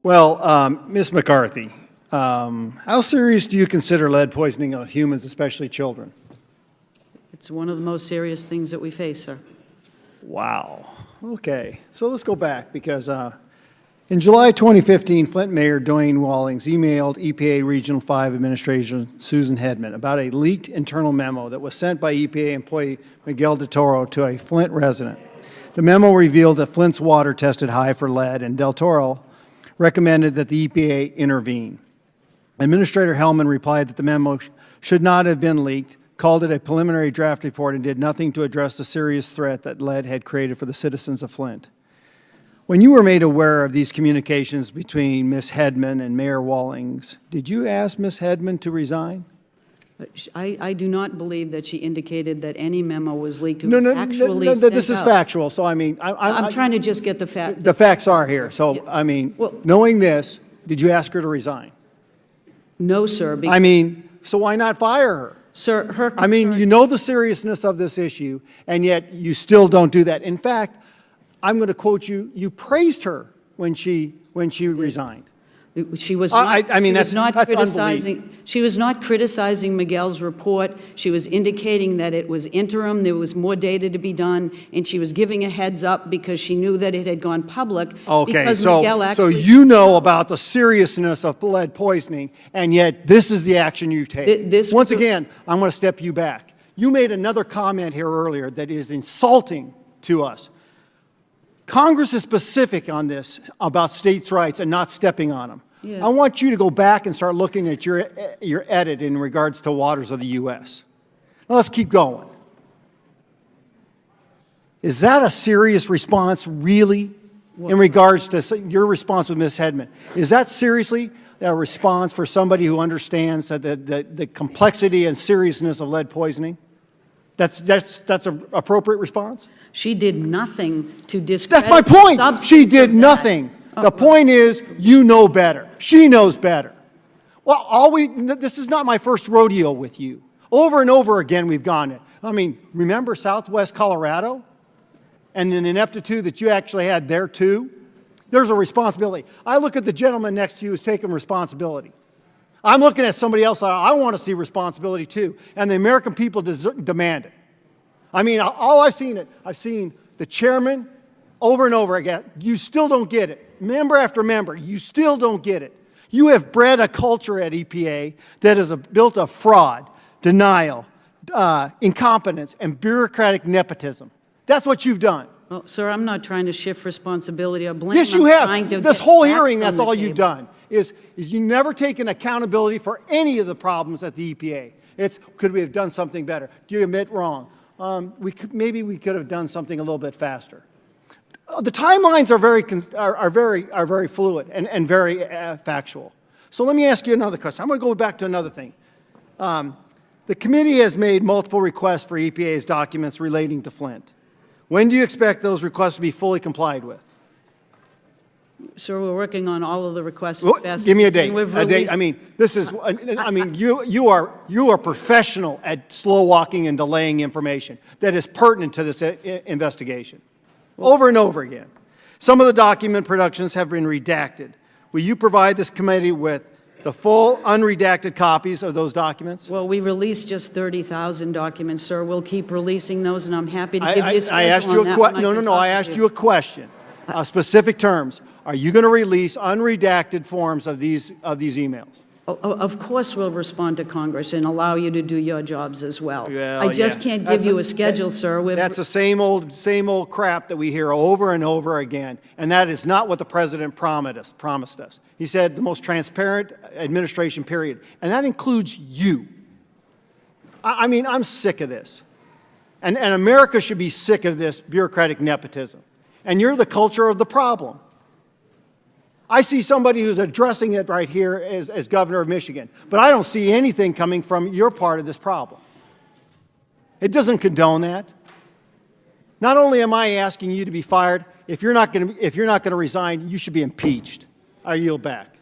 Well, Ms. McCarthy, how serious do you consider lead poisoning of humans, especially children? It's one of the most serious things that we face, sir. Wow. Okay. So let's go back because in July 2015, Flint Mayor Dwayne Wallings emailed EPA Regional 5 Administrator Susan Hedman about a leaked internal memo that was sent by EPA employee Miguel de Toro to a Flint resident. The memo revealed that Flint's water tested high for lead, and Del Toro recommended that the EPA intervene. Administrator Hellman replied that the memo should not have been leaked, called it a preliminary draft report, and did nothing to address the serious threat that lead had created for the citizens of Flint. When you were made aware of these communications between Ms. Hedman and Mayor Wallings, did you ask Ms. Hedman to resign? I do not believe that she indicated that any memo was leaked. It No, was no, actually no, sent this is out. factual, so I mean... I'm trying to just get the fact. The facts are here, so Yeah. I mean, Well- knowing this, did you ask her to resign? No, sir. I mean, so why not fire her? Sir, her I mean, concern- you know the seriousness of this issue, and yet you still don't do that. In fact, I'm going to quote you, you praised her when she resigned. She was not, I mean, she was not that's criticizing. She was not criticizing Miguel's report. She was indicating that it was interim. There was more data to be done, and she was giving a heads up because she knew that it had gone public. Okay, because so Miguel actually, you know about the seriousness of lead poisoning, and yet this is the action you take. Once again, I'm going to step you back. You made another comment here earlier that is insulting to us. Congress is specific on this about states' rights and not stepping on them. Yeah. I want you to go back and start looking at your edit in regards to waters of the U.S. Now let's keep going. Is that a serious response, really, in regards to your response with Ms. Hedman? Is that seriously a response for somebody who understands the complexity and seriousness of lead poisoning? That's an appropriate response? she did nothing to discredit That's my the point. substance She did of that. nothing. Oh, The point is, you know better. She knows better. Well, this is not my first rodeo with you. Over and over again, we've gone it. I mean, remember Southwest Colorado? And the ineptitude that you actually had there, too? There's a responsibility. I look at the gentleman next to you who's taking responsibility. I'm looking at somebody else, I want to see responsibility, too. And the American people demand it. I mean, I've seen the chairman over and over again. You still don't get it. Member after member, you still don't get it. You have bred a culture at EPA that is built of fraud, denial, incompetence, and bureaucratic nepotism. That's what you've done. Well, sir, I'm not trying to shift responsibility or blame. Yes, you I'm trying have. to This get whole facts hearing, on that's the all you've table. done, is you never taken accountability for any of the problems at the EPA. It's, could we have done something better? Do you admit wrong? Maybe we could have done something a little bit faster. The timelines are very fluid and very factual. So let me ask you another question. I'm going to go back to another thing. The committee has made multiple requests for EPA's documents relating to Flint. When do you expect those requests to be fully complied with? Sir, we're working on all of the requests. Well, as fast give me a as we date. can. We've A date. released- I mean, this is. I mean, you are professional at slow walking and delaying information that is pertinent to this investigation. Over and over again. Some of the document productions have been redacted. Will you provide this committee with the full unredacted copies of those documents? Well, we released just 30,000 documents, sir. We'll keep releasing those, and I'm happy to give you a I schedule asked you on a that question. when No, I no, can no. talk I to asked you a question. Specific terms. Are you going to release unredacted forms of these emails? Of course, we'll respond to Congress and allow you to do your jobs as well. Well, I just yeah. can't That's give you a schedule, sir. That's the same old crap that we hear over and over again, and that is not what the president promised us. He said the most transparent administration period, and that includes you. I mean, I'm sick of this, and America should be sick of this bureaucratic nepotism, and you're the culture of the problem. I see somebody who's addressing it right here as governor of Michigan, but I don't see anything coming from your part of this problem. It doesn't condone that. Not only am I asking you to be fired, if you're not going to resign, you should be impeached. I yield back.